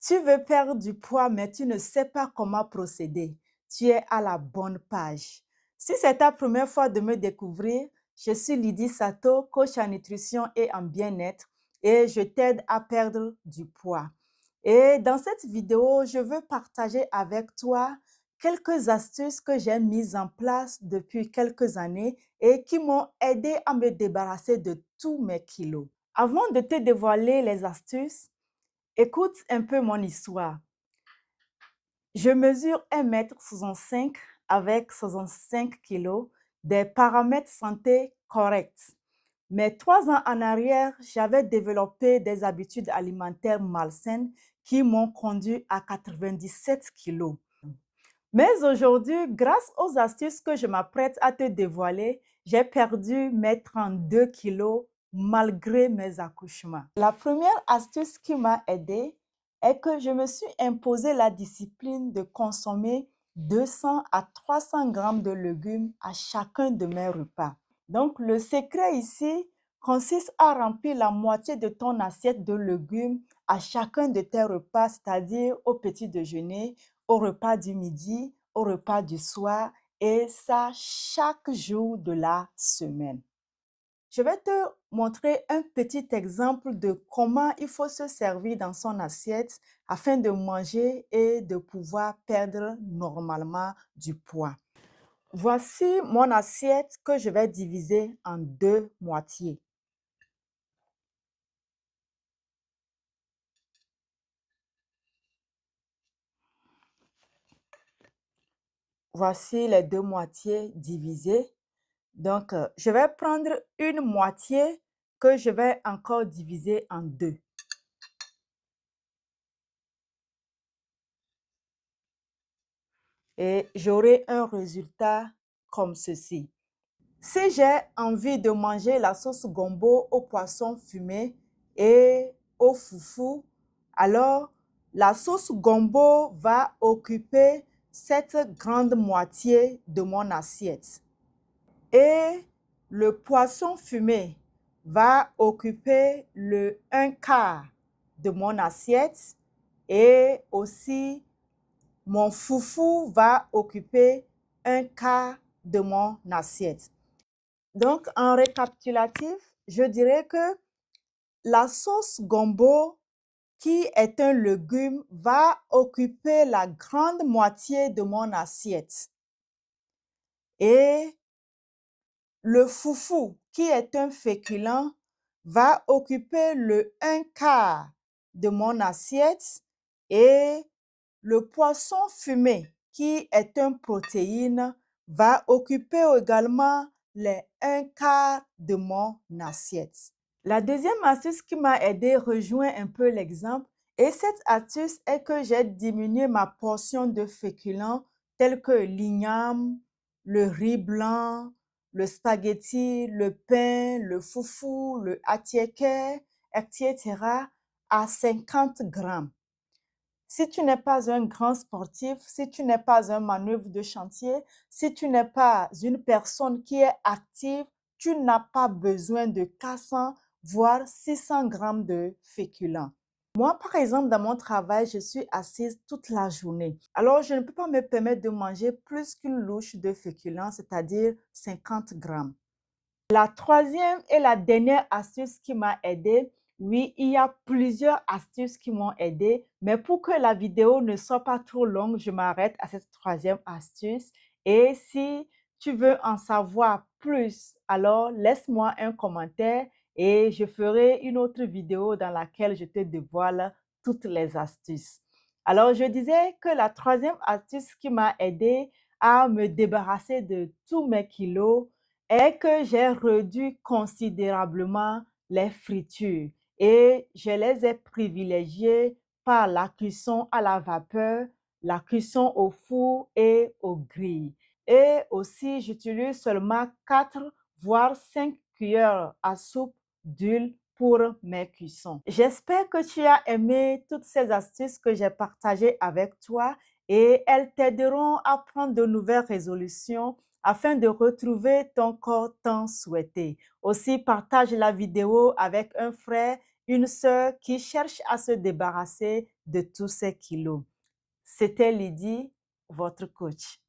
Tu veux perdre du poids, mais tu ne sais pas comment procéder. Tu es à la bonne page. Si c'est ta première fois de me découvrir, je suis Lydie Sato, coach en nutrition et en bien-être, et je t'aide à perdre du poids. Et dans cette vidéo, je veux partager avec toi quelques astuces que j'ai mises en place depuis quelques années et qui m'ont aidé à me débarrasser de tous mes kilos. Avant de te dévoiler les astuces, écoute un peu mon histoire. Je mesure 1,65 m avec 65 kilos, des paramètres santé corrects. Mais 3 ans en arrière, j'avais développé des habitudes alimentaires malsaines qui m'ont conduit à 97 kilos. Mais aujourd'hui, grâce aux astuces que je m'apprête à te dévoiler, j'ai perdu mes 32 kilos malgré mes accouchements. La première astuce qui m'a aidée est que je me suis imposé la discipline de consommer 200 à 300 grammes de légumes à chacun de mes repas. Donc, le secret ici consiste à remplir la moitié de ton assiette de légumes à chacun de tes repas, c'est-à-dire au petit déjeuner, au repas du midi, au repas du soir, et ça chaque jour de la semaine. Je vais te montrer un petit exemple de comment il faut se servir dans son assiette afin de manger et de pouvoir perdre normalement du poids. Voici mon assiette que je vais diviser en 2 moitiés. Voici les 2 moitiés divisées. Donc, je vais prendre une moitié que je vais encore diviser en 2. Et j'aurai un résultat comme ceci. Si j'ai envie de manger la sauce gombo au poisson fumé et au foufou, alors la sauce gombo va occuper cette grande moitié de mon assiette. Et le poisson fumé va occuper le 1/4 de mon assiette et aussi mon foufou va occuper 1/4 de mon assiette. Donc, en récapitulatif, je dirais que la sauce gombo, qui est un légume, va occuper la grande moitié de mon assiette. Et le foufou, qui est un féculent, va occuper le 1/4 de mon assiette et le poisson fumé, qui est une protéine, va occuper également les 1/4 de mon assiette. La deuxième astuce qui m'a aidé rejoint un peu l'exemple et cette astuce est que j'ai diminué ma portion de féculents tels que l'igname, le riz blanc, le spaghetti, le pain, le foufou, le attiéké, etc. à 50 grammes. Si tu n'es pas un grand sportif, si tu n'es pas un manœuvre de chantier, si tu n'es pas une personne qui est active, tu n'as pas besoin de 400 voire 600 grammes de féculents. Moi, par exemple, dans mon travail, je suis assise toute la journée. Alors, je ne peux pas me permettre de manger plus qu'une louche de féculents, c'est-à-dire 50 grammes. La troisième et la dernière astuce qui m'a aidée, oui, il y a plusieurs astuces qui m'ont aidée, mais pour que la vidéo ne soit pas trop longue, je m'arrête à cette troisième astuce. Et si tu veux en savoir plus, alors laisse-moi un commentaire et je ferai une autre vidéo dans laquelle je te dévoile toutes les astuces. Alors, je disais que la troisième astuce qui m'a aidée à me débarrasser de tous mes kilos est que j'ai réduit considérablement les fritures et je les ai privilégiées par la cuisson à la vapeur, la cuisson au four et au grill. Et aussi, j'utilise seulement 4 voire 5 cuillères à soupe d'huile pour mes cuissons. J'espère que tu as aimé toutes ces astuces que j'ai partagées avec toi et elles t'aideront à prendre de nouvelles résolutions afin de retrouver ton corps tant souhaité. Aussi, partage la vidéo avec un frère, une sœur qui cherche à se débarrasser de tous ces kilos. C'était Lydie, votre coach.